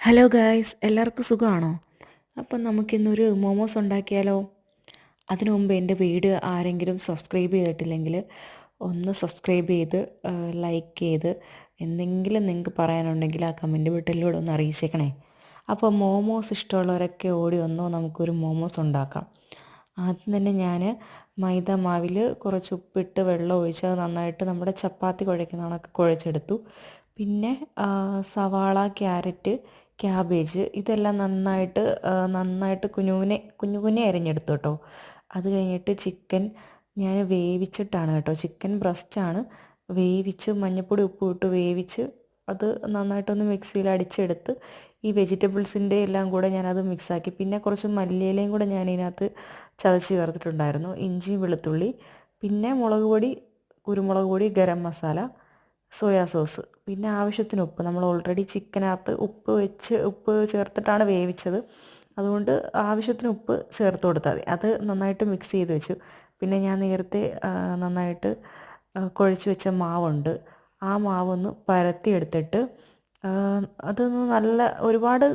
Hello guys, എല്ലാവർക്കും സുഖമാണോ? അപ്പം നമുക്കിന്നൊരു മോമോസ് ഉണ്ടാക്കിയാലോ? അതിനു മുമ്പ് എൻ്റെ വീഡിയോ ആരെങ്കിലും സബ്സ്ക്രൈബ് ചെയ്തിട്ടില്ലെങ്കിൽ ഒന്ന് സബ്സ്ക്രൈബ് ചെയ്ത് ലൈക്ക് ചെയ്ത് എന്തെങ്കിലും നിങ്ങൾക്ക് പറയാനുണ്ടെങ്കിൽ ആ കമൻറ്റ് ബട്ടണിലൂടെ ഒന്ന് അറിയിച്ചേക്കണേ. അപ്പോൾ മോമോസ് ഇഷ്ടമുള്ളവരൊക്കെ ഓടി വന്നോ, നമുക്കൊരു മോമോസ് ഉണ്ടാക്കാം. ആദ്യം തന്നെ ഞാൻ മൈദ മാവിൽ കുറച്ച് ഉപ്പിട്ട് വെള്ളം ഒഴിച്ച് അത് നന്നായിട്ട് നമ്മുടെ ചപ്പാത്തി കുഴയ്ക്കുന്ന കണക്ക് കുഴച്ചെടുത്തു. പിന്നെ സവാള, ക്യാരറ്റ്, ക്യാബേജ് ഇതെല്ലാം നന്നായിട്ട് കുഞ്ഞു കുഞ്ഞെ അരിഞ്ഞെടുത്തു കേട്ടോ. അത് കഴിഞ്ഞിട്ട് ചിക്കൻ ഞാൻ വേവിച്ചിട്ടാണ് കേട്ടോ, ചിക്കൻ ബ്രസ്റ്റാണ് വേവിച്ച് മഞ്ഞൾപ്പൊടി ഉപ്പും ഇട്ട് വേവിച്ച് അത് നന്നായിട്ടൊന്ന് മിക്സിയിൽ അടിച്ചെടുത്ത് ഈ വെജിറ്റബിൾസിൻ്റെ എല്ലാം കൂടെ ഞാനത് മിക്സാക്കി. പിന്നെ കുറച്ച് മല്ലിയിലയും കൂടെ ഞാൻ ഇതിനകത്ത് ചതച്ച് ചേർത്തിട്ടുണ്ടായിരുന്നു, ഇഞ്ചി വെളുത്തുള്ളി, പിന്നെ മുളക് പൊടി, കുരുമുളക് പൊടി, ഗരം മസാല, സോയാ സോസ്, പിന്നെ ആവശ്യത്തിന് ഉപ്പ്. നമ്മൾ ഓൾറെഡി ചിക്കനകത്ത് ഉപ്പ് ചേർത്തിട്ടാണ് വേവിച്ചത്, അതുകൊണ്ട് ആവശ്യത്തിന് ഉപ്പ് ചേർത്ത് കൊടുത്താൽ മതി. അത് നന്നായിട്ട് മിക്സ് ചെയ്ത് വെച്ചു. പിന്നെ ഞാൻ നേരത്തെ നന്നായിട്ട് കുഴച്ച് വെച്ച മാവുണ്ട്, ആ മാവൊന്ന് പരത്തിയെടുത്തിട്ട് അതൊന്ന് ഒരുപാട്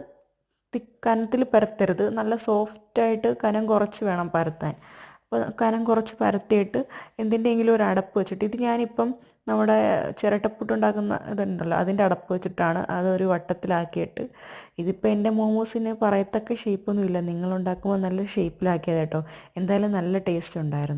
കനത്തിൽ പരത്തരുത്, നല്ല സോഫ്റ്റായിട്ട് കനം കുറച്ച് വേണം പരത്താൻ. അപ്പോൾ കനം കുറച്ച് പരത്തിയിട്ട് എന്തിൻ്റെയെങ്കിലും ഒരു അടപ്പ് വെച്ചിട്ട്, ഇത് ഞാനിപ്പം നമ്മുടെ ചിരട്ടപ്പുട്ടുണ്ടാക്കുന്ന ഇതുണ്ടല്ലോ അതിൻ്റെ അടപ്പ് വെച്ചിട്ടാണ് അതൊരു വട്ടത്തിലാക്കിയിട്ട്, ഇതിപ്പോൾ എൻ്റെ മോമോസിന് പറയത്തക്ക ഷേപ്പൊന്നും ഇല്ല, നിങ്ങളുണ്ടാക്കുമ്പോൾ നല്ല ഷേപ്പിലാക്കിയത് കേട്ടോ. എന്തായാലും നല്ല ടേസ്റ്റ് ഉണ്ടായിരുന്നു.